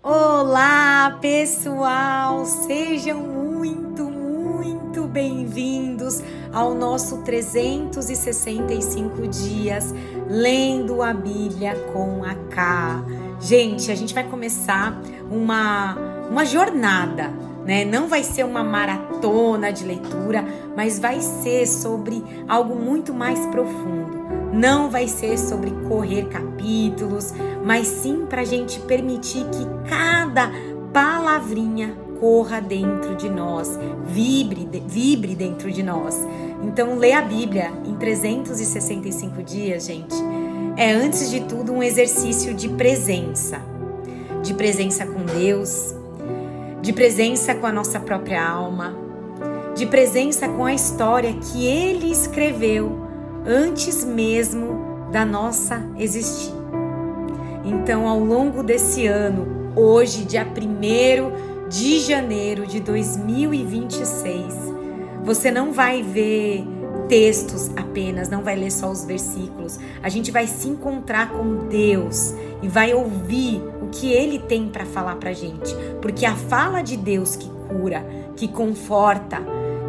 Olá, pessoal! Sejam muito bem-vindos ao nosso 365 dias lendo a Bíblia com a Ká. Gente, a gente vai começar uma jornada, né? Não vai ser uma maratona de leitura, mas vai ser sobre algo muito mais profundo. Não vai ser sobre correr capítulos, mas sim para a gente permitir que cada palavrinha corra dentro de nós, vibre dentro de nós. Então, ler a Bíblia em 365 dias, gente, é antes de tudo um exercício de presença com Deus, de presença com a nossa própria alma, de presença com a história que Ele escreveu antes mesmo da nossa existir. Então, ao longo desse ano, hoje, dia 1º de janeiro de 2026, você não vai ver textos apenas, não vai ler só os versículos. A gente vai se encontrar com Deus e vai ouvir o que Ele tem para falar pra gente. Porque a fala de Deus que cura, que conforta,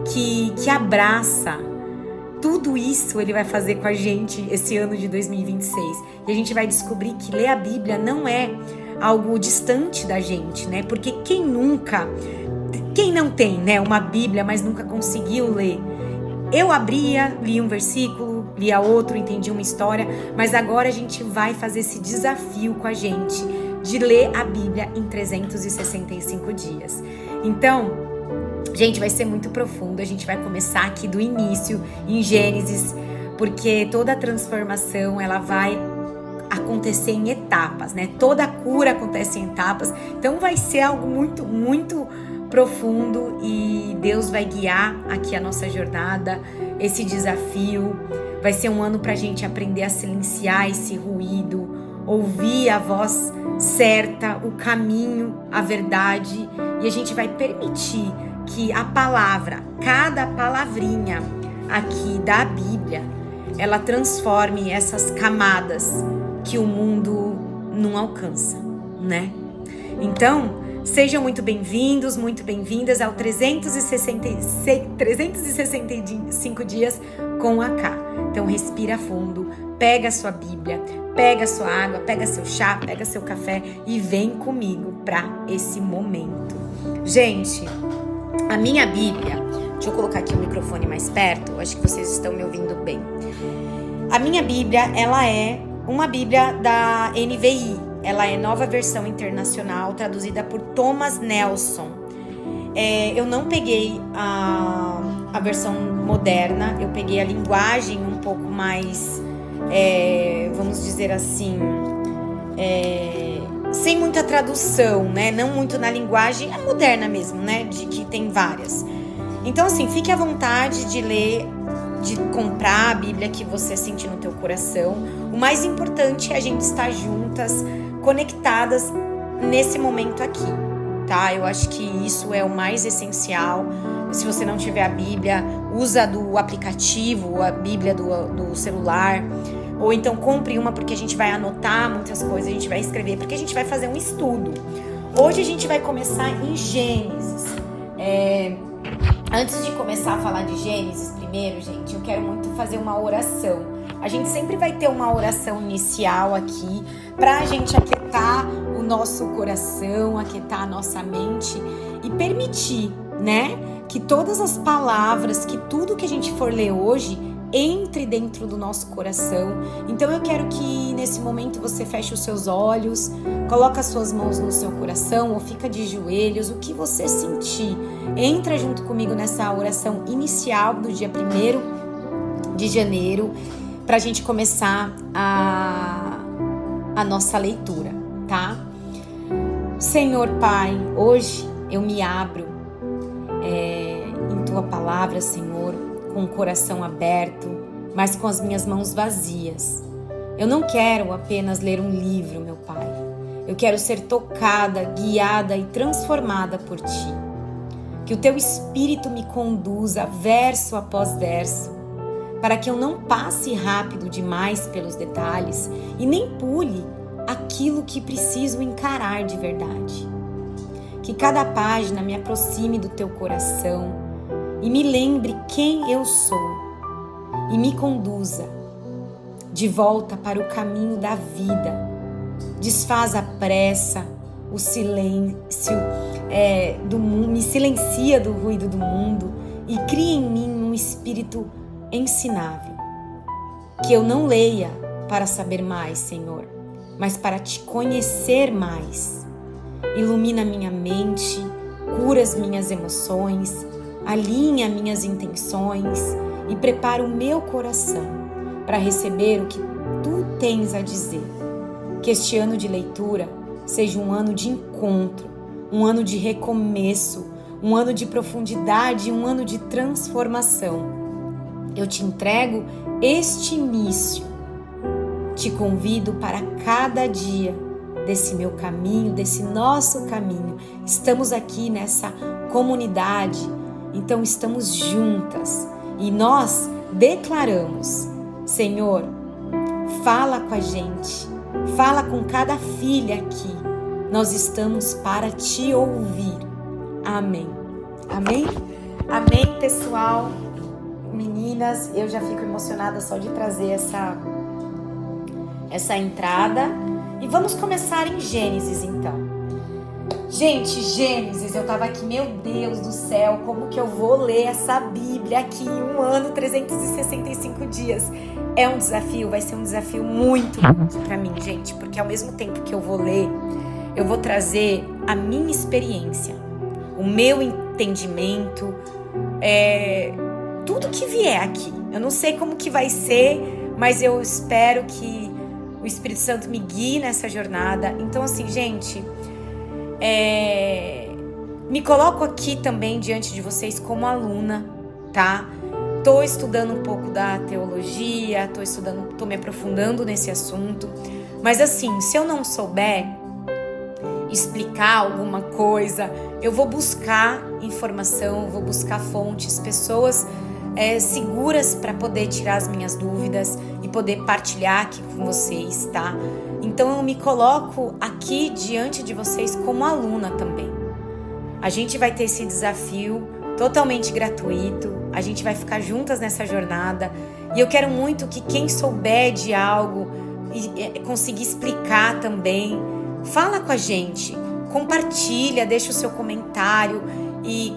que abraça, tudo isso Ele vai fazer com a gente esse ano de 2026. E a gente vai descobrir que ler a Bíblia não é algo distante da gente, né? Porque quem não tem, né, uma Bíblia, mas nunca conseguiu ler? Eu abria, lia um versículo, lia outro, entendia uma história, mas agora a gente vai fazer esse desafio com a gente de ler a Bíblia em 365 dias. Então, gente, vai ser muito profundo. A gente vai começar aqui do início, em Gênesis, porque toda a transformação, ela vai acontecer em etapas, né? Toda a cura acontece em etapas. Então vai ser algo muito profundo e Deus vai guiar aqui a nossa jornada, esse desafio. Vai ser um ano pra gente aprender a silenciar esse ruído, ouvir a voz certa, o caminho, a verdade, e a gente vai permitir que a palavra, cada palavrinha aqui da Bíblia, ela transforme essas camadas que o mundo não alcança, né? Então, sejam muito bem-vindos, muito bem-vindas ao 365 dias com a Ká. Então, respira fundo, pega a sua Bíblia, pega a sua água, pega seu chá, pega seu café e vem comigo para esse momento. Gente, a minha Bíblia, deixa eu colocar aqui o microfone mais perto, acho que vocês estão me ouvindo bem. A minha Bíblia, ela é uma Bíblia da NVI, ela é Nova Versão Internacional, traduzida por Thomas Nelson. Eu não peguei a versão moderna, eu peguei a linguagem um pouco mais, vamos dizer assim, sem muita tradução, né? Não muito na linguagem, moderna mesmo, né? De que tem várias. Então, assim, fique à vontade de ler, de comprar a Bíblia que você sentir no teu coração. O mais importante é a gente estar juntas, conectadas nesse momento aqui, tá? Eu acho que isso é o mais essencial. Se você não tiver a Bíblia, usa do aplicativo, a Bíblia do celular. Ou então compre uma, porque a gente vai anotar muitas coisas, a gente vai escrever, porque a gente vai fazer um estudo. Hoje a gente vai começar em Gênesis. Antes de começar a falar de Gênesis primeiro, gente, eu quero muito fazer uma oração. A gente sempre vai ter uma oração inicial aqui, pra gente aquietar o nosso coração, aquietar a nossa mente e permitir, né, que todas as palavras, que tudo que a gente for ler hoje entre dentro do nosso coração. Então eu quero que nesse momento você feche os seus olhos, coloca as suas mãos no seu coração ou fica de joelhos, o que você sentir. Entra junto comigo nessa oração inicial do dia 1º de janeiro, pra gente começar a nossa leitura, tá? Senhor Pai, hoje eu me abro em Tua palavra, Senhor, com o coração aberto, mas com as minhas mãos vazias. Eu não quero apenas ler um livro, meu Pai. Eu quero ser tocada, guiada e transformada por Ti. Que o Teu Espírito me conduza verso após verso, para que eu não passe rápido demais pelos detalhes e nem pule aquilo que preciso encarar de verdade. Que cada página me aproxime do teu coração e me lembre quem eu sou e me conduza de volta para o caminho da vida. Desfaz a pressa, o silêncio do mundo, me silencia do ruído do mundo e cria em mim um espírito ensinável. Que eu não leia para saber mais, Senhor, mas para te conhecer mais. Ilumina minha mente, cura as minhas emoções, alinha minhas intenções e prepara o meu coração para receber o que tu tens a dizer. Que este ano de leitura seja um ano de encontro, um ano de recomeço, um ano de profundidade, um ano de transformação. Eu te entrego este início. Te convido para cada dia desse meu caminho, desse nosso caminho. Estamos aqui nessa comunidade, então estamos juntas e nós declaramos: Senhor, fala com a gente, fala com cada filha aqui. Nós estamos para te ouvir. Amém. Amém? Amém, pessoal. Meninas, eu já fico emocionada só de trazer essa entrada. E vamos começar em Gênesis, então. Gente, Gênesis, eu tava aqui, meu Deus do céu, como que eu vou ler essa Bíblia aqui em um ano, 365 dias? É um desafio, vai ser um desafio muito grande pra mim, gente, porque ao mesmo tempo que eu vou ler, eu vou trazer a minha experiência, o meu entendimento, tudo que vier aqui. Eu não sei como que vai ser, mas eu espero que o Espírito Santo me guie nessa jornada. Então, assim, gente, me coloco aqui também diante de vocês como aluna, tá? Tô estudando um pouco da teologia, tô me aprofundando nesse assunto. Mas assim, se eu não souber explicar alguma coisa, eu vou buscar informação, vou buscar fontes, pessoas seguras para poder tirar as minhas dúvidas e poder partilhar aqui com vocês, tá? Então eu me coloco aqui diante de vocês como aluna também. A gente vai ter esse desafio totalmente gratuito, a gente vai ficar juntas nessa jornada e eu quero muito que quem souber de algo e conseguir explicar também, fala com a gente, compartilha, deixa o seu comentário e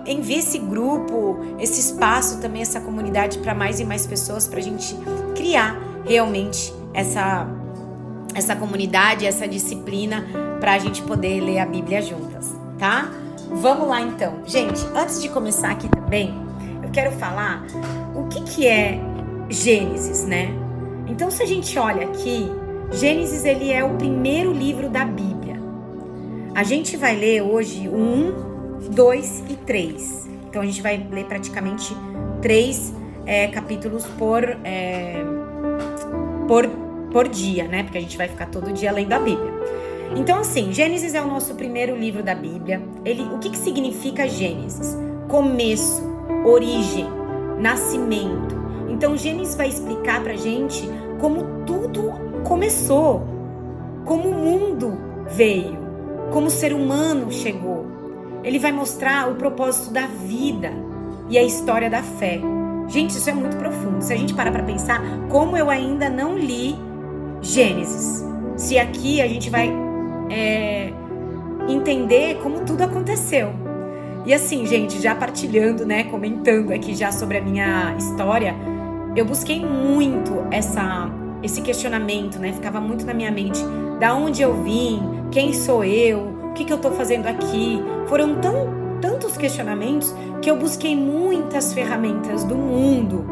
envie esse grupo, esse espaço também, essa comunidade para mais e mais pessoas, para a gente criar realmente essa comunidade, essa disciplina, para a gente poder ler a Bíblia juntas, tá? Vamos lá então. Gente, antes de começar aqui também, eu quero falar o que é Gênesis, né? Então, se a gente olha aqui, Gênesis ele é o primeiro livro da Bíblia. A gente vai ler hoje o 1, 2 e 3. Então a gente vai ler praticamente 3 capítulos por dia, né? Porque a gente vai ficar todo dia lendo a Bíblia. Então assim, Gênesis é o nosso primeiro livro da Bíblia. O que significa Gênesis? Começo, origem, nascimento. Então Gênesis vai explicar pra gente como tudo começou, como o mundo veio, como o ser humano chegou. Ele vai mostrar o propósito da vida e a história da fé. Gente, isso é muito profundo. Se a gente parar para pensar, como eu ainda não li Gênesis, se aqui a gente vai entender como tudo aconteceu. E assim, gente, já partilhando, né, comentando aqui já sobre a minha história, eu busquei muito esse questionamento, né, ficava muito na minha mente. Da onde eu vim? Quem sou eu? O que eu tô fazendo aqui? Foram tantos questionamentos que eu busquei muitas ferramentas do mundo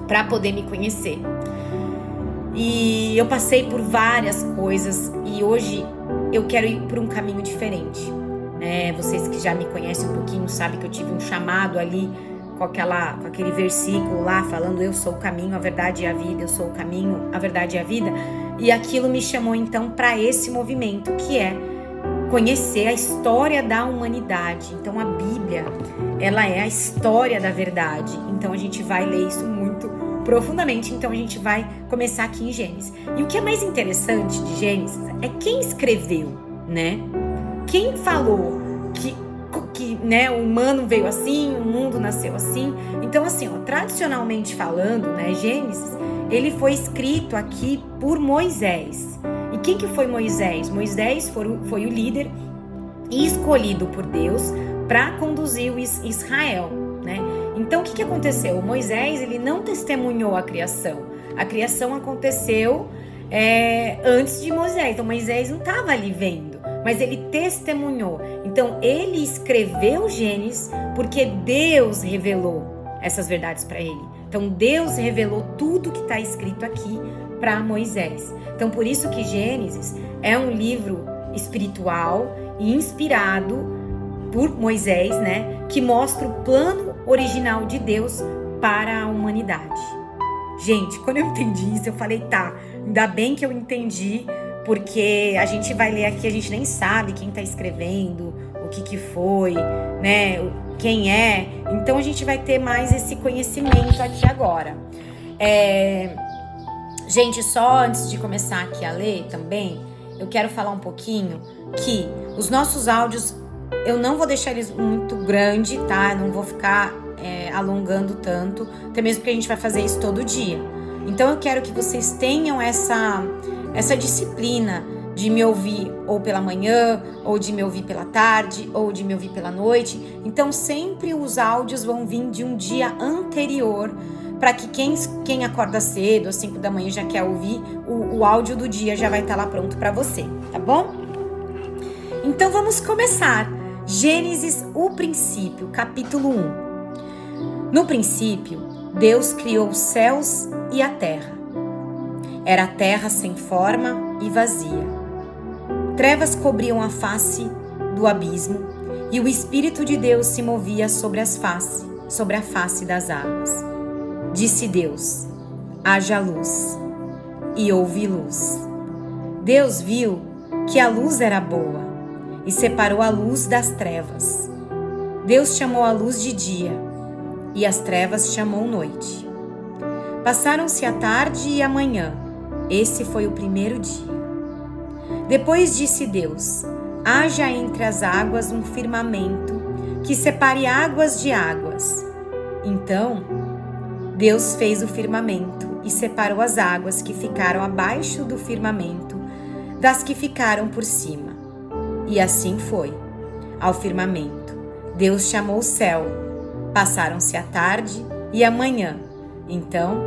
para poder me conhecer. E eu passei por várias coisas e hoje eu quero ir por um caminho diferente, né? Vocês que já me conhecem um pouquinho sabem que eu tive um chamado ali com aquele versículo lá falando: eu sou o caminho, a verdade e a vida, eu sou o caminho, a verdade e a vida. E aquilo me chamou então para esse movimento que é conhecer a história da humanidade. Então a Bíblia, ela é a história da verdade. Então a gente vai ler isso muito profundamente, então a gente vai começar aqui em Gênesis. E o que é mais interessante de Gênesis é quem escreveu, né? Quem falou que né, o humano veio assim, o mundo nasceu assim. Então, assim, ó, tradicionalmente falando, né, Gênesis, ele foi escrito aqui por Moisés. E quem que foi Moisés? Moisés foi o líder escolhido por Deus para conduzir o Israel, né? Então, o que aconteceu? Moisés, ele não testemunhou a criação. A criação aconteceu antes de Moisés. Então, Moisés não estava ali vendo, mas ele testemunhou. Então, ele escreveu Gênesis porque Deus revelou essas verdades para ele. Então, Deus revelou tudo que está escrito aqui para Moisés. Então, por isso que Gênesis é um livro espiritual e inspirado por Moisés, né? Que mostra o plano original de Deus para a humanidade. Gente, quando eu entendi isso, eu falei, tá, ainda bem que eu entendi, porque a gente vai ler aqui, a gente nem sabe quem tá escrevendo, o que foi, né, quem é. Então a gente vai ter mais esse conhecimento aqui agora. Gente, só antes de começar aqui a ler também, eu quero falar um pouquinho que os nossos áudios, eu não vou deixar eles muito grande, tá? Não vou ficar alongando tanto, até mesmo porque a gente vai fazer isso todo dia. Então eu quero que vocês tenham essa disciplina de me ouvir ou pela manhã, ou de me ouvir pela tarde, ou de me ouvir pela noite. Então sempre os áudios vão vir de um dia anterior, para que quem acorda cedo, às 5 da manhã, já quer ouvir, o áudio do dia já vai estar lá pronto para você, tá bom? Então vamos começar. Gênesis, o princípio, capítulo 1. No princípio, Deus criou os céus e a terra. Era a terra sem forma e vazia. Trevas cobriam a face do abismo, e o Espírito de Deus se movia sobre a face das águas. Disse Deus: haja luz, e houve luz. Deus viu que a luz era boa, e separou a luz das trevas. Deus chamou a luz de dia, e as trevas chamou noite. Passaram-se a tarde e a manhã. Esse foi o primeiro dia. Depois disse Deus: haja entre as águas um firmamento que separe águas de águas. Então, Deus fez o firmamento e separou as águas que ficaram abaixo do firmamento das que ficaram por cima. E assim foi. Ao firmamento, Deus chamou o céu. Passaram-se a tarde e a manhã. Então,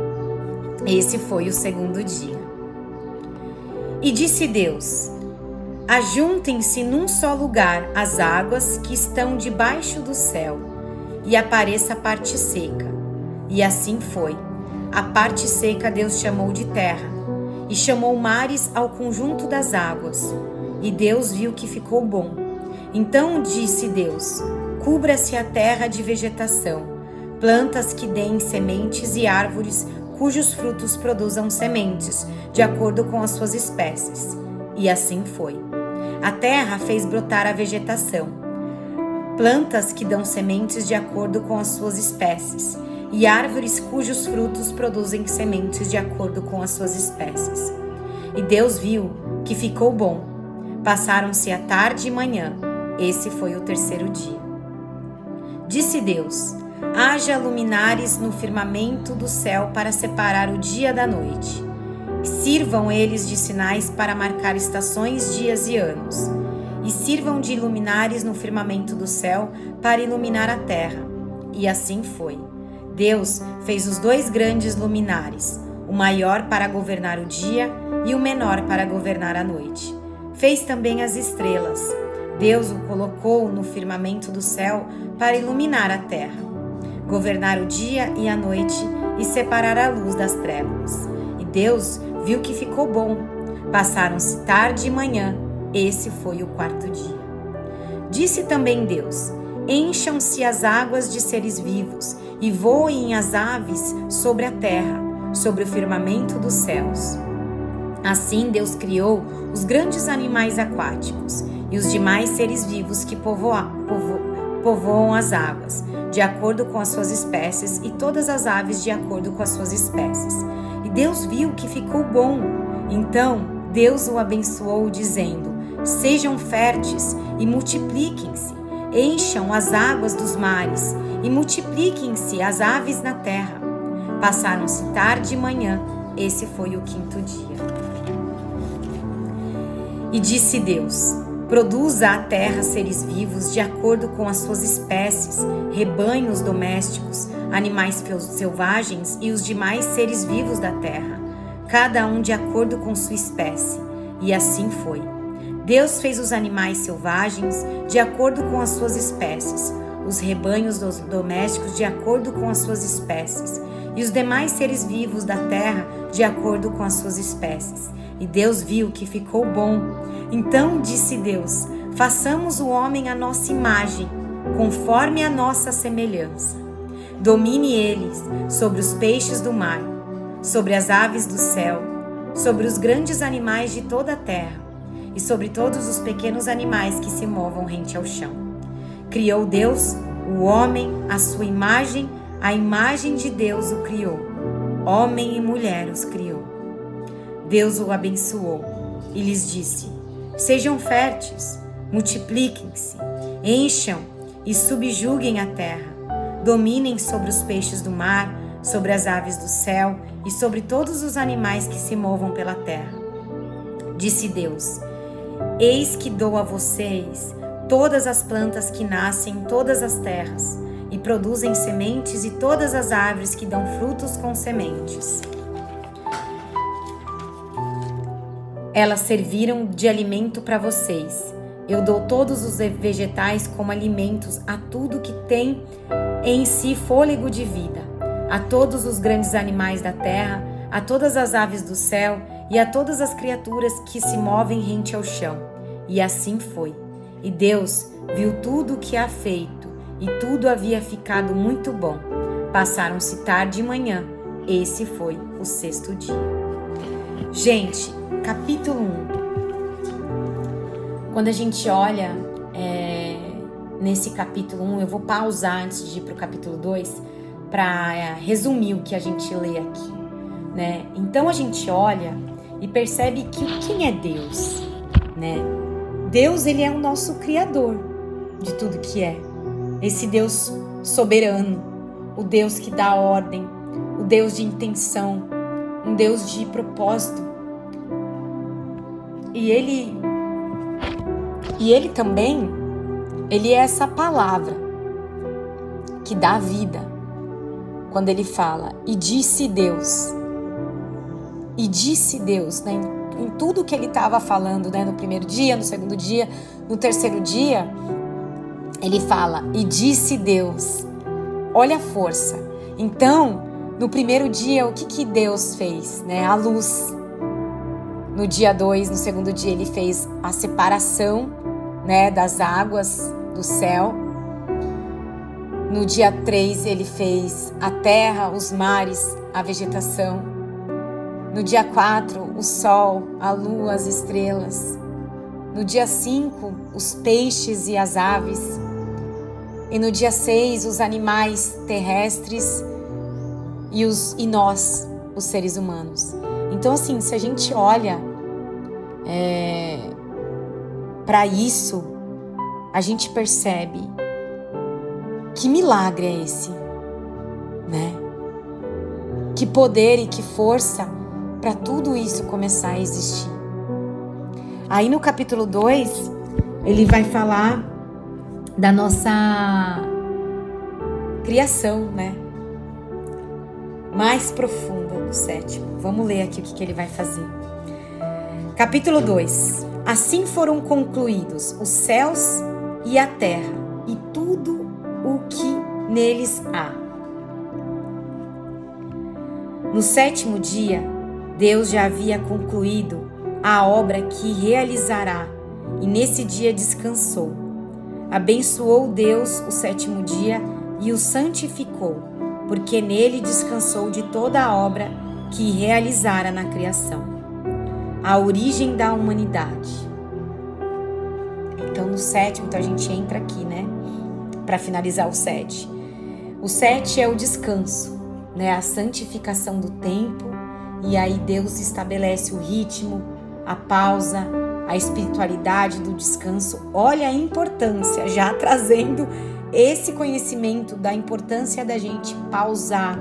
esse foi o segundo dia. E disse Deus: ajuntem-se num só lugar as águas que estão debaixo do céu, e apareça a parte seca. E assim foi. A parte seca Deus chamou de terra, e chamou mares ao conjunto das águas. E Deus viu que ficou bom. Então disse Deus: cubra-se a terra de vegetação, plantas que deem sementes e árvores cujos frutos produzam sementes, de acordo com as suas espécies. E assim foi. A terra fez brotar a vegetação, plantas que dão sementes de acordo com as suas espécies, e árvores cujos frutos produzem sementes de acordo com as suas espécies. E Deus viu que ficou bom. Passaram-se a tarde e manhã. Esse foi o terceiro dia. Disse Deus: haja luminares no firmamento do céu para separar o dia da noite. Sirvam eles de sinais para marcar estações, dias e anos. E sirvam de luminares no firmamento do céu para iluminar a terra. E assim foi. Deus fez os 2 grandes luminares, o maior para governar o dia e o menor para governar a noite. Fez também as estrelas. Deus o colocou no firmamento do céu para iluminar a terra, governar o dia e a noite e separar a luz das trevas. E Deus viu que ficou bom. Passaram-se tarde e manhã. Esse foi o 4º dia. Disse também Deus: encham-se as águas de seres vivos e voem as aves sobre a terra, sobre o firmamento dos céus. Assim Deus criou os grandes animais aquáticos e os demais seres vivos que povoam as águas, de acordo com as suas espécies, e todas as aves de acordo com as suas espécies. E Deus viu que ficou bom. Então Deus o abençoou, dizendo: sejam férteis e multipliquem-se, encham as águas dos mares e multipliquem-se as aves na terra. Passaram-se tarde e manhã, esse foi o 5º dia. E disse Deus: produza a terra seres vivos de acordo com as suas espécies, rebanhos domésticos, animais selvagens e os demais seres vivos da terra, cada um de acordo com sua espécie. E assim foi. Deus fez os animais selvagens de acordo com as suas espécies, os rebanhos domésticos de acordo com as suas espécies, e os demais seres vivos da terra de acordo com as suas espécies. E Deus viu que ficou bom. Então disse Deus: façamos o homem à nossa imagem, conforme a nossa semelhança. Domine eles sobre os peixes do mar, sobre as aves do céu, sobre os grandes animais de toda a terra, e sobre todos os pequenos animais que se movam rente ao chão. Criou Deus o homem à sua imagem, a imagem de Deus o criou. Homem e mulher os criou. Deus o abençoou e lhes disse: sejam férteis, multipliquem-se, encham e subjuguem a terra, dominem sobre os peixes do mar, sobre as aves do céu e sobre todos os animais que se movam pela terra. Disse Deus: eis que dou a vocês todas as plantas que nascem em todas as terras e produzem sementes, e todas as árvores que dão frutos com sementes. Elas serviram de alimento para vocês. Eu dou todos os vegetais como alimentos a tudo que tem em si fôlego de vida, a todos os grandes animais da terra, a todas as aves do céu e a todas as criaturas que se movem rente ao chão. E assim foi. E Deus viu tudo o que há feito, e tudo havia ficado muito bom. Passaram-se tarde e manhã, esse foi o 6º dia. Gente, capítulo 1. Quando a gente olha nesse capítulo 1, eu vou pausar antes de ir para o capítulo 2 para resumir o que a gente lê aqui, né? Então a gente olha e percebe que quem é Deus, né? Deus, ele é o nosso criador de tudo que é. Esse Deus soberano, o Deus que dá ordem, o Deus de intenção, um Deus de propósito. E ele também, ele é essa palavra que dá vida. Quando ele fala, e disse Deus, né, em tudo que ele estava falando, né, no primeiro dia, no segundo dia, no terceiro dia, ele fala, e disse Deus. Olha a força. Então, no primeiro dia, o que Deus fez? Né? A luz. No dia 2, no segundo dia, ele fez a separação, né, das águas do céu. No dia 3, ele fez a terra, os mares, a vegetação. No dia 4, o sol, a lua, as estrelas. No dia 5, os peixes e as aves. E no dia 6, os animais terrestres e nós, os seres humanos. Então, assim, se a gente olha para isso, a gente percebe que milagre é esse, né? Que poder e que força para tudo isso começar a existir. Aí no capítulo 2, ele vai falar da nossa criação, né? Mais profunda do 7º. Vamos ler aqui o que ele vai fazer. Capítulo 2. Assim foram concluídos os céus e a terra e tudo o que neles há. No 7º dia, Deus já havia concluído a obra que realizará, e nesse dia descansou. Abençoou Deus o 7º dia e o santificou, porque nele descansou de toda a obra que realizara na criação. A origem da humanidade. Então no 7º, então a gente entra aqui, né? Para finalizar o 7. O 7 é o descanso, né? A santificação do tempo, e aí Deus estabelece o ritmo, a pausa, a espiritualidade do descanso. Olha a importância, já trazendo esse conhecimento da importância da gente pausar,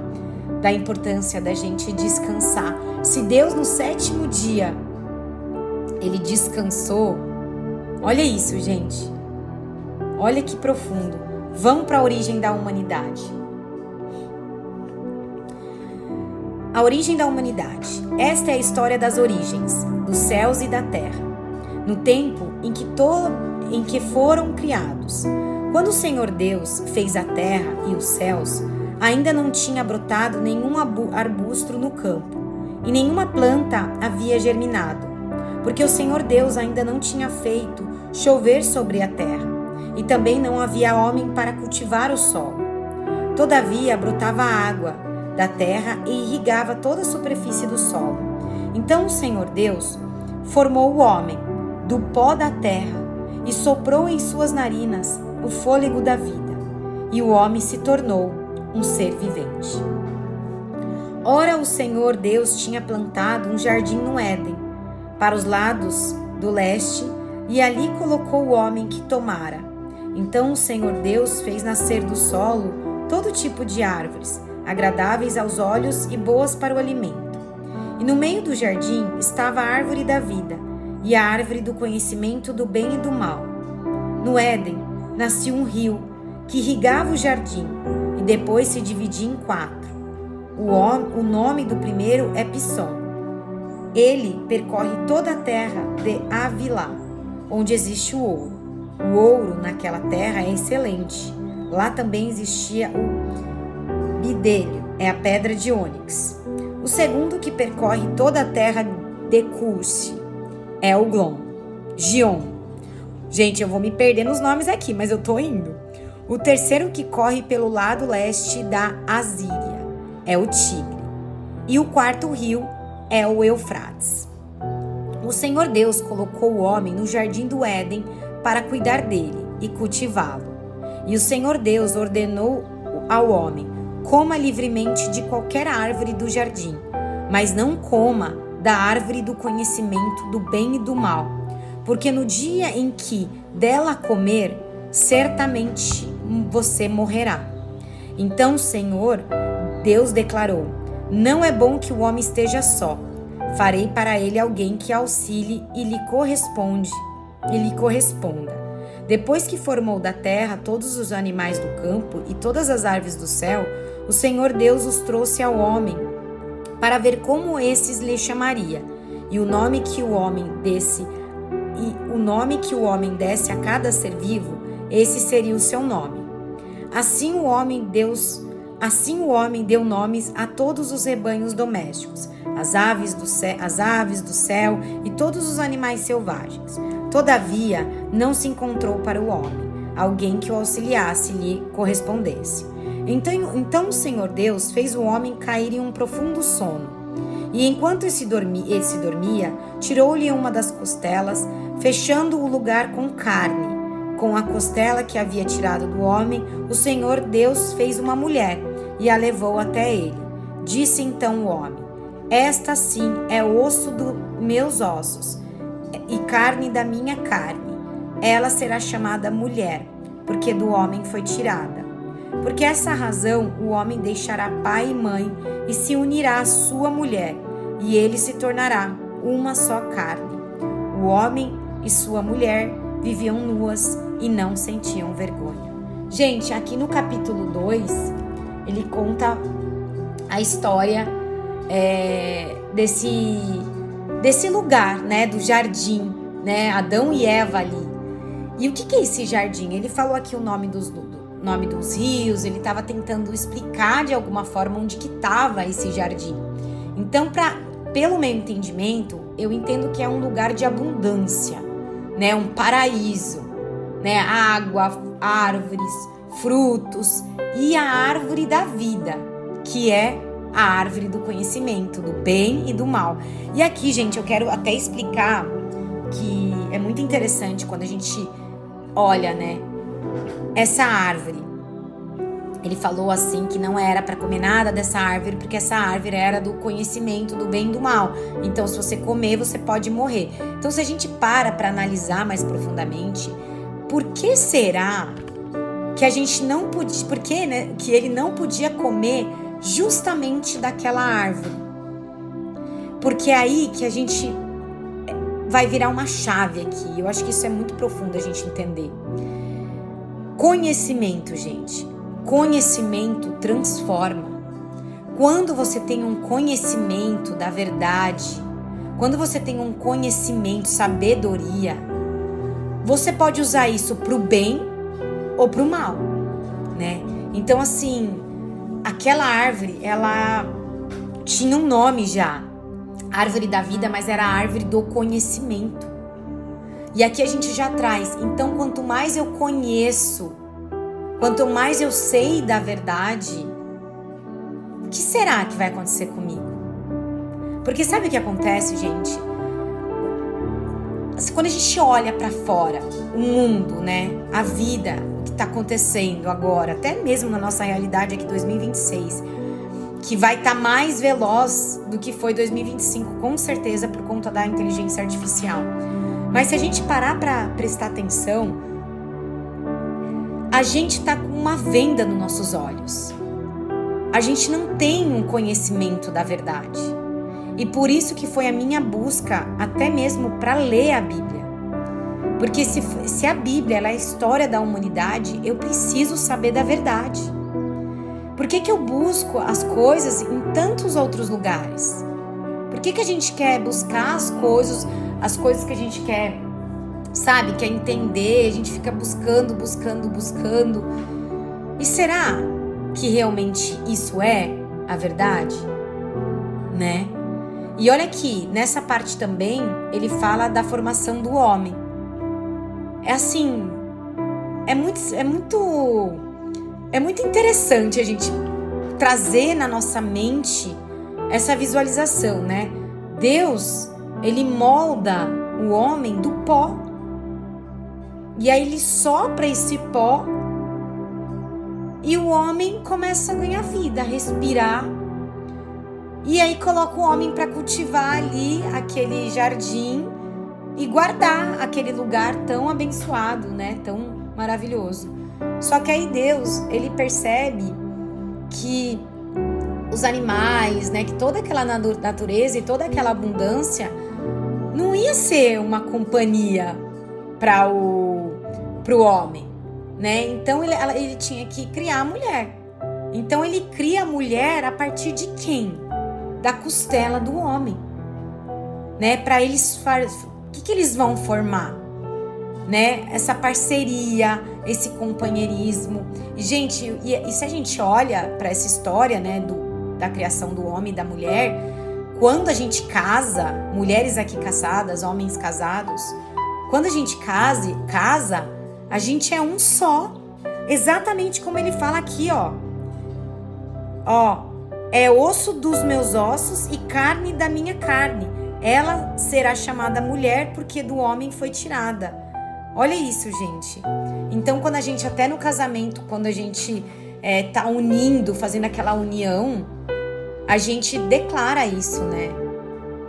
da importância da gente descansar. Se Deus no 7º dia, Ele descansou, olha isso, gente. Olha que profundo. Vamos para a origem da humanidade. A origem da humanidade. Esta é a história das origens, dos céus e da terra, no tempo em que foram criados. Quando o Senhor Deus fez a terra e os céus, ainda não tinha brotado nenhum arbusto no campo, e nenhuma planta havia germinado, porque o Senhor Deus ainda não tinha feito chover sobre a terra, e também não havia homem para cultivar o solo. Todavia brotava água da terra e irrigava toda a superfície do solo. Então o Senhor Deus formou o homem do pó da terra e soprou em suas narinas o fôlego da vida, e o homem se tornou um ser vivente. Ora, o Senhor Deus tinha plantado um jardim no Éden, para os lados do leste, e ali colocou o homem que tomara. Então o Senhor Deus fez nascer do solo todo tipo de árvores, agradáveis aos olhos e boas para o alimento. E no meio do jardim estava a árvore da vida e a árvore do conhecimento do bem e do mal. No Éden nascia um rio que irrigava o jardim e depois se dividia em 4. O nome do primeiro é Pisson. Ele percorre toda a terra de Havilá, onde existe o ouro. O ouro naquela terra é excelente. Lá também existia o bidélio, é a pedra de ônix. O segundo, que percorre toda a terra de Curse, é o Gion. Gente, eu vou me perder nos nomes aqui, mas eu tô indo. O terceiro, que corre pelo lado leste da Assíria, é o Tigre. E o quarto rio é o Eufrates. O Senhor Deus colocou o homem no jardim do Éden para cuidar dele e cultivá-lo. E o Senhor Deus ordenou ao homem: coma livremente de qualquer árvore do jardim, mas não coma da árvore do conhecimento do bem e do mal, porque no dia em que dela comer, certamente você morrerá. Então o Senhor Deus declarou: não é bom que o homem esteja só. Farei para ele alguém que auxilie e lhe corresponda. Depois que formou da terra todos os animais do campo e todas as aves do céu, o Senhor Deus os trouxe ao homem para ver como esses lhe chamaria. E o nome que o homem desse a cada ser vivo, esse seria o seu nome. Assim o homem deu nomes a todos os rebanhos domésticos, as aves do céu e todos os animais selvagens. Todavia, não se encontrou para o homem alguém que o auxiliasse e lhe correspondesse. Então o Senhor Deus fez o homem cair em um profundo sono. E enquanto esse dormia, tirou-lhe uma das costelas, fechando o lugar com carne. Com a costela que havia tirado do homem, o Senhor Deus fez uma mulher e a levou até ele. Disse então o homem: esta sim é osso dos meus ossos e carne da minha carne. Ela será chamada mulher, porque do homem foi tirada. Por essa razão o homem deixará pai e mãe e se unirá à sua mulher, e ele se tornará uma só carne. O homem e sua mulher viviam nuas e não sentiam vergonha. Gente, aqui no capítulo 2, ele conta a história desse lugar, né, do jardim, né, Adão e Eva ali. E o que é esse jardim? Ele falou aqui o nome dos rios, ele estava tentando explicar de alguma forma onde que estava esse jardim. Então, pelo meu entendimento, eu entendo que é um lugar de abundância, né, um paraíso, né, água, árvores, frutos e a árvore da vida, que é a árvore do conhecimento, do bem e do mal. E aqui, gente, eu quero até explicar que é muito interessante quando a gente olha, né, essa árvore. Ele falou assim que não era para comer nada dessa árvore, porque essa árvore era do conhecimento do bem e do mal. Então, se você comer, você pode morrer. Então, se a gente para analisar mais profundamente, por que será que a gente não podia, porque, né, que ele não podia comer justamente daquela árvore? Porque é aí que a gente vai virar uma chave aqui. Eu acho que isso é muito profundo a gente entender. Conhecimento, gente. Conhecimento transforma. Quando você tem um conhecimento da verdade, quando você tem um conhecimento, sabedoria, você pode usar isso pro bem ou pro mal, né? Então, assim, aquela árvore, ela tinha um nome já. Árvore da vida, mas era a árvore do conhecimento. E aqui a gente já traz. Então, quanto mais eu conheço, quanto mais eu sei da verdade, o que será que vai acontecer comigo? Porque sabe o que acontece, gente? Quando a gente olha para fora, o mundo, né? A vida, o que está acontecendo agora, até mesmo na nossa realidade aqui 2026, que vai estar mais veloz do que foi 2025, com certeza, por conta da inteligência artificial. Mas se a gente parar para prestar atenção, a gente está com uma venda nos nossos olhos. A gente não tem um conhecimento da verdade. E por isso que foi a minha busca, até mesmo para ler a Bíblia. Porque se a Bíblia ela é a história da humanidade, eu preciso saber da verdade. Por que eu busco as coisas em tantos outros lugares? Por que a gente quer buscar as coisas que a gente quer, sabe, quer entender, a gente fica buscando. E será que realmente isso é a verdade? Né? E olha aqui, nessa parte também, ele fala da formação do homem. É assim, é muito interessante a gente trazer na nossa mente essa visualização, né? Deus, ele molda o homem do pó. E aí ele sopra esse pó e o homem começa a ganhar vida, a respirar. E aí coloca o homem para cultivar ali aquele jardim e guardar aquele lugar tão abençoado, né? Tão maravilhoso. Só que aí Deus, ele percebe que os animais, né, que toda aquela natureza e toda aquela abundância não ia ser uma companhia para o homem, né? Então ele tinha que criar a mulher. Então ele cria a mulher a partir de quem? Da costela do homem, né? Para eles, o que eles vão formar? Né? Essa parceria, esse companheirismo. E, gente, e se a gente olha para essa história, né, da criação do homem e da mulher, quando a gente casa, mulheres aqui casadas, homens casados, quando a gente casa, a gente é um só. Exatamente como ele fala aqui, ó. Ó, é osso dos meus ossos e carne da minha carne. Ela será chamada mulher porque do homem foi tirada. Olha isso, gente. Então, quando a gente, até no casamento, quando a gente tá unindo, fazendo aquela união, a gente declara isso, né?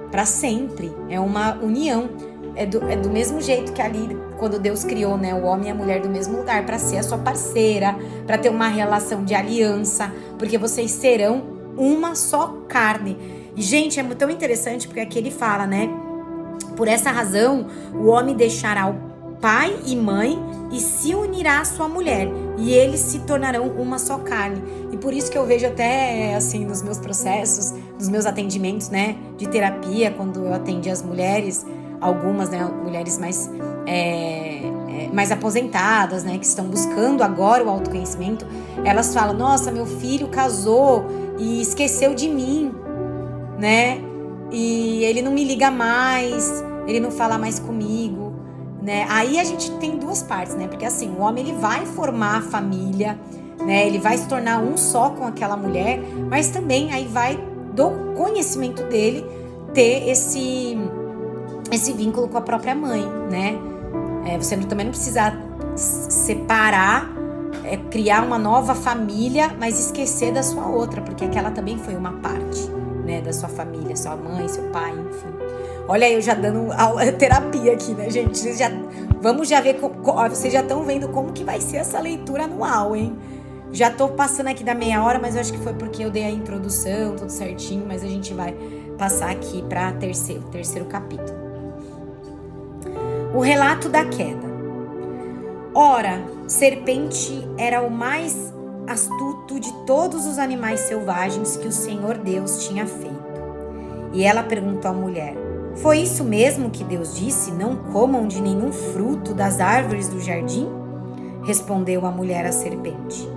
Para sempre. É uma união. É do mesmo jeito que ali, quando Deus criou, né, o homem e a mulher do mesmo lugar, para ser a sua parceira, para ter uma relação de aliança, porque vocês serão uma só carne. E, gente, é tão interessante porque aqui ele fala, né? Por essa razão, o homem deixará o pai e mãe e se unirá à sua mulher, e eles se tornarão uma só carne. E por isso que eu vejo até, assim, nos meus processos, nos meus atendimentos, né, de terapia, quando eu atendi as mulheres, algumas, né, mulheres mais aposentadas, né, que estão buscando agora o autoconhecimento, elas falam, nossa, meu filho casou e esqueceu de mim, né, e ele não me liga mais, ele não fala mais comigo. Né? Aí a gente tem duas partes, né? Porque assim, o homem ele vai formar a família, né? Ele vai se tornar um só com aquela mulher, mas também aí vai do conhecimento dele ter esse vínculo com a própria mãe, né? Você também não precisa separar criar uma nova família, mas esquecer da sua outra, porque aquela também foi uma parte, né, da sua família, sua mãe, seu pai, enfim. Olha eu já dando aula, terapia aqui, né, gente? Vamos já ver, vocês já estão vendo como que vai ser essa leitura anual, hein? Já tô passando aqui da meia hora, mas eu acho que foi porque eu dei a introdução, tudo certinho, mas a gente vai passar aqui para terceiro capítulo. O relato da queda. Ora, serpente era o mais astuto de todos os animais selvagens que o Senhor Deus tinha feito. E ela perguntou à mulher: foi isso mesmo que Deus disse? Não comam de nenhum fruto das árvores do jardim? Respondeu a mulher à serpente: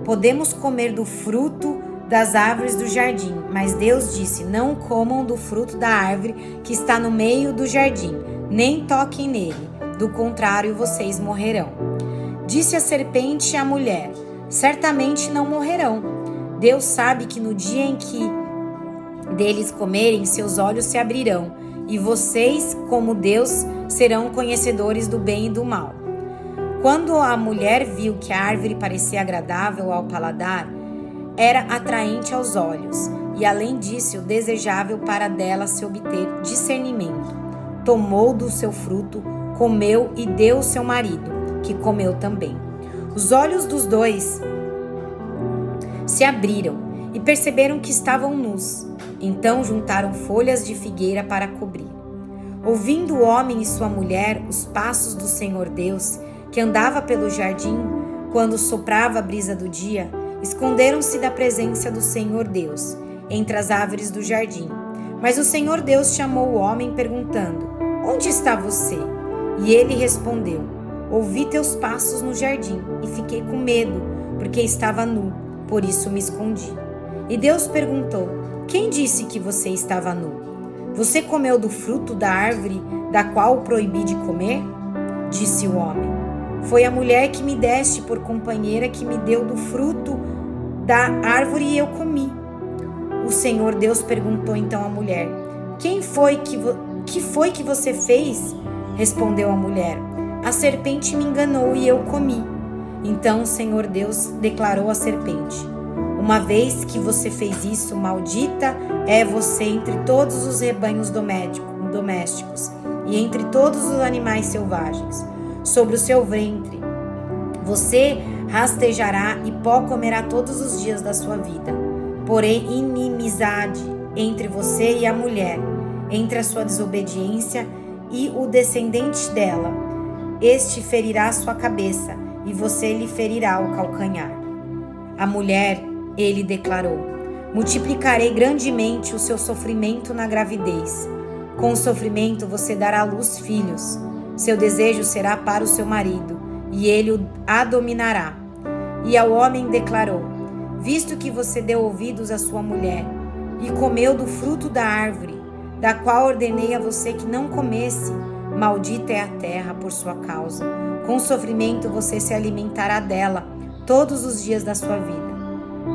podemos comer do fruto das árvores do jardim, mas Deus disse: não comam do fruto da árvore que está no meio do jardim, nem toquem nele, do contrário vocês morrerão. Disse a serpente à mulher: certamente não morrerão. Deus sabe que no dia em que deles comerem, seus olhos se abrirão, e vocês, como Deus, serão conhecedores do bem e do mal. Quando a mulher viu que a árvore parecia agradável ao paladar, era atraente aos olhos, e além disso, desejável para dela se obter discernimento, tomou do seu fruto, comeu e deu ao seu marido, que comeu também. Os olhos dos dois se abriram e perceberam que estavam nus. Então juntaram folhas de figueira para cobrir. Ouvindo o homem e sua mulher os passos do Senhor Deus, que andava pelo jardim, quando soprava a brisa do dia, esconderam-se da presença do Senhor Deus, entre as árvores do jardim. Mas o Senhor Deus chamou o homem, perguntando: onde está você? E ele respondeu: ouvi teus passos no jardim, e fiquei com medo, porque estava nu, por isso me escondi. E Deus perguntou: quem disse que você estava nu? Você comeu do fruto da árvore da qual o proibi de comer? Disse o homem: foi a mulher que me deste por companheira que me deu do fruto da árvore e eu comi. O Senhor Deus perguntou então à mulher: que foi que você fez? Respondeu a mulher: a serpente me enganou e eu comi. Então o Senhor Deus declarou à serpente: uma vez que você fez isso, maldita é você entre todos os rebanhos domésticos e entre todos os animais selvagens. Sobre o seu ventre você rastejará e pó comerá todos os dias da sua vida. Porém, inimizade entre você e a mulher, entre a sua desobediência e o descendente dela. Este ferirá sua cabeça e você lhe ferirá o calcanhar. A mulher, ele declarou: multiplicarei grandemente o seu sofrimento na gravidez. Com o sofrimento você dará à luz filhos. Seu desejo será para o seu marido, e ele a dominará. E ao homem declarou: visto que você deu ouvidos à sua mulher, e comeu do fruto da árvore, da qual ordenei a você que não comesse, maldita é a terra por sua causa. Com sofrimento você se alimentará dela todos os dias da sua vida.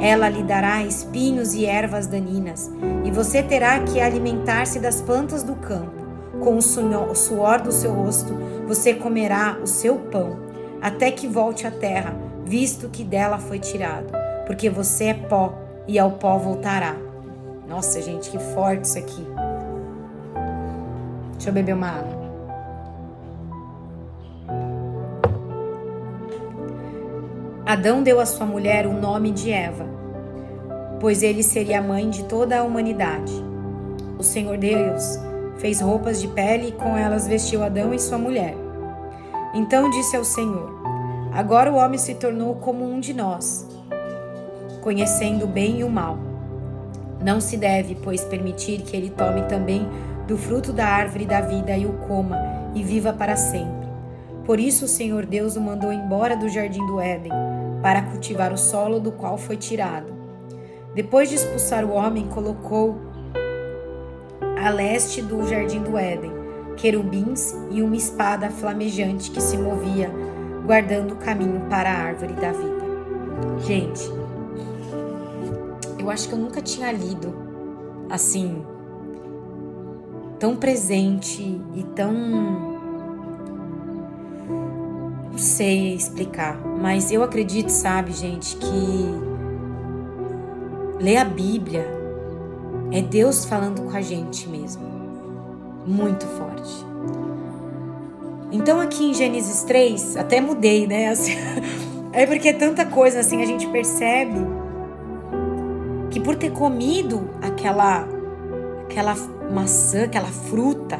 Ela lhe dará espinhos e ervas daninhas, e você terá que alimentar-se das plantas do campo. Com o suor do seu rosto você comerá o seu pão, até que volte à terra, visto que dela foi tirado, porque você é pó, e ao pó voltará. Nossa, gente, que forte isso aqui. Deixa eu beber uma água. Adão deu à sua mulher o nome de Eva, pois ele seria a mãe de toda a humanidade. O Senhor Deus fez roupas de pele e com elas vestiu Adão e sua mulher. Então disse ao Senhor: agora o homem se tornou como um de nós, conhecendo o bem e o mal. Não se deve, pois, permitir que ele tome também do fruto da árvore da vida e o coma e viva para sempre. Por isso o Senhor Deus o mandou embora do jardim do Éden, para cultivar o solo do qual foi tirado. Depois de expulsar o homem, colocou a leste do jardim do Éden querubins e uma espada flamejante que se movia, guardando o caminho para a árvore da vida. Gente, eu acho que eu nunca tinha lido assim, tão presente e tão... Não sei explicar, mas eu acredito, sabe, gente, que ler a Bíblia é Deus falando com a gente mesmo, muito forte. Então aqui em Gênesis 3, até mudei, né? Assim, é porque é tanta coisa assim, a gente percebe que por ter comido aquela maçã, aquela fruta,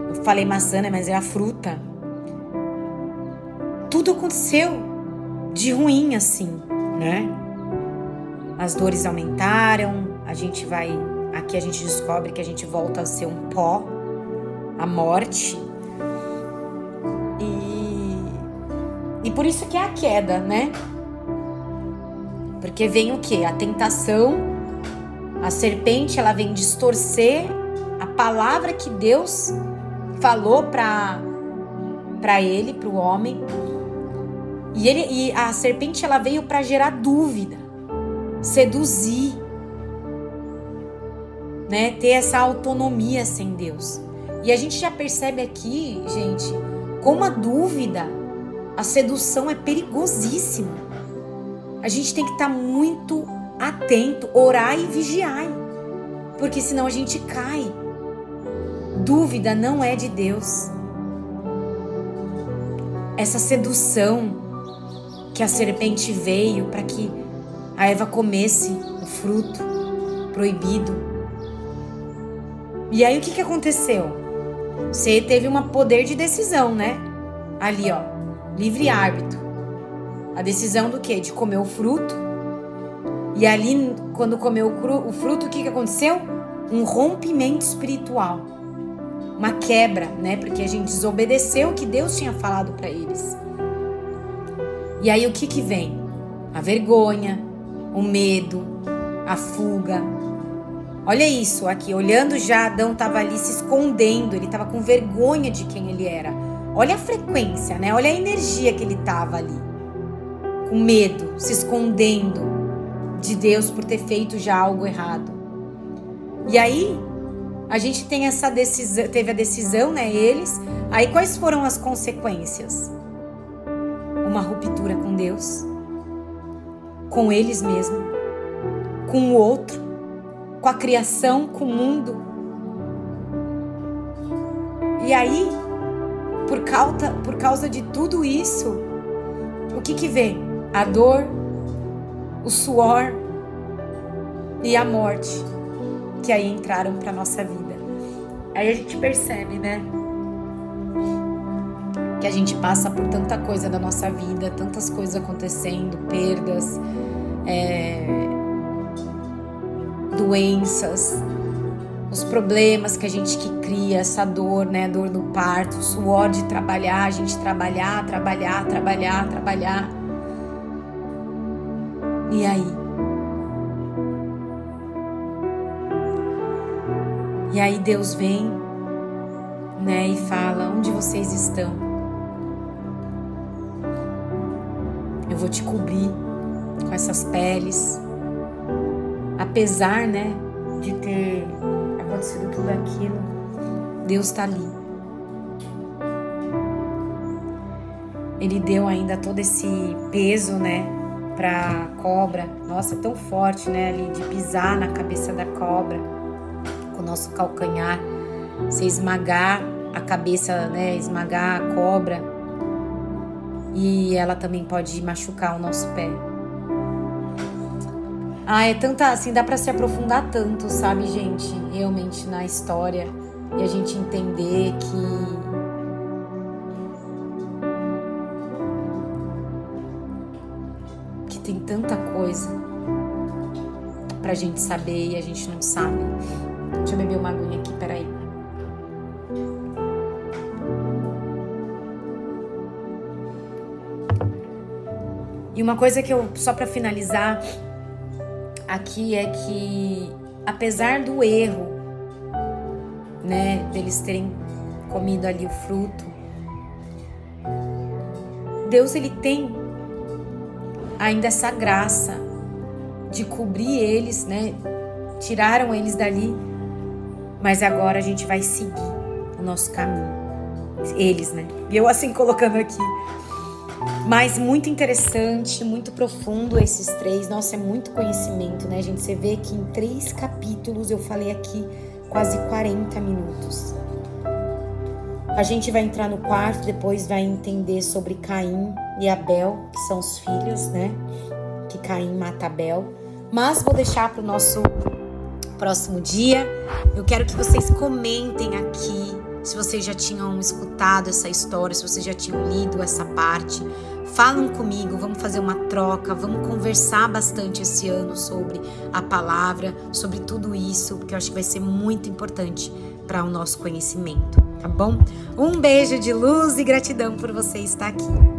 eu falei maçã, né? Mas é a fruta. Tudo aconteceu de ruim, assim, né? As dores aumentaram, aqui a gente descobre que a gente volta a ser um pó, a morte. E por isso que é a queda, né? Porque vem o quê? A tentação, a serpente, ela vem distorcer a palavra que Deus falou para ele, para o homem. E a serpente, ela veio para gerar dúvida, seduzir, né? Ter essa autonomia sem Deus. E a gente já percebe aqui, gente, como a dúvida, a sedução é perigosíssima. A gente tem que estar muito atento, orar e vigiar, porque senão a gente cai. Dúvida não é de Deus. Essa sedução que a serpente veio para que a Eva comesse o fruto proibido. E aí o que aconteceu? Você teve um poder de decisão, né? Ali, ó, livre-árbitro. A decisão do quê? De comer o fruto. E ali, quando comeu o fruto, o que aconteceu? Um rompimento espiritual. Uma quebra, né? Porque a gente desobedeceu o que Deus tinha falado para eles. E aí o que vem? A vergonha, o medo, a fuga. Olha isso aqui, olhando já, Adão estava ali se escondendo, ele estava com vergonha de quem ele era. Olha a frequência, né? Olha a energia que ele estava ali. Com medo, se escondendo de Deus por ter feito já algo errado. E aí, a gente tem essa decisão, teve a decisão, né? Eles. Aí quais foram as consequências? Uma ruptura com Deus, com eles mesmos, com o outro, com a criação, com o mundo. E aí, por causa de tudo isso, o que vem? A dor, o suor e a morte, que aí entraram para nossa vida. Aí a gente percebe, né? Que a gente passa por tanta coisa da nossa vida, tantas coisas acontecendo, perdas, doenças, os problemas que a gente cria, essa dor, né? A dor do parto, o suor de trabalhar, a gente trabalhar. E aí? E aí Deus vem, né? E fala, onde vocês estão? Eu vou te cobrir com essas peles. Apesar, né, de ter acontecido tudo aquilo, Deus está ali. Ele deu ainda todo esse peso, né, pra cobra. Nossa, é tão forte, né, ali de pisar na cabeça da cobra com o nosso calcanhar, você esmagar a cabeça, né, esmagar a cobra, e ela também pode machucar o nosso pé. É tanta, assim, dá pra se aprofundar tanto, sabe, gente, realmente na história, e a gente entender que tem tanta coisa pra gente saber e a gente não sabe. Deixa eu beber uma aguinha aqui, peraí. E uma coisa que eu, só pra finalizar aqui, é que apesar do erro, né, deles terem comido ali o fruto, Deus, ele tem ainda essa graça de cobrir eles, né? Tiraram eles dali, mas agora a gente vai seguir o nosso caminho. eles, né? E eu assim colocando aqui. Mas muito interessante, muito profundo esses 3. Nossa, é muito conhecimento, né, gente? Você vê que em 3 capítulos eu falei aqui quase 40 minutos. A gente vai entrar no quarto, depois vai entender sobre Caim e Abel, que são os filhos, né? Que Caim mata Abel. Mas vou deixar para o nosso próximo dia. Eu quero que vocês comentem aqui se vocês já tinham escutado essa história, se vocês já tinham lido essa parte. Falam comigo, vamos fazer uma troca, vamos conversar bastante esse ano sobre a palavra, sobre tudo isso, porque eu acho que vai ser muito importante para o nosso conhecimento, tá bom? Um beijo de luz e gratidão por você estar aqui.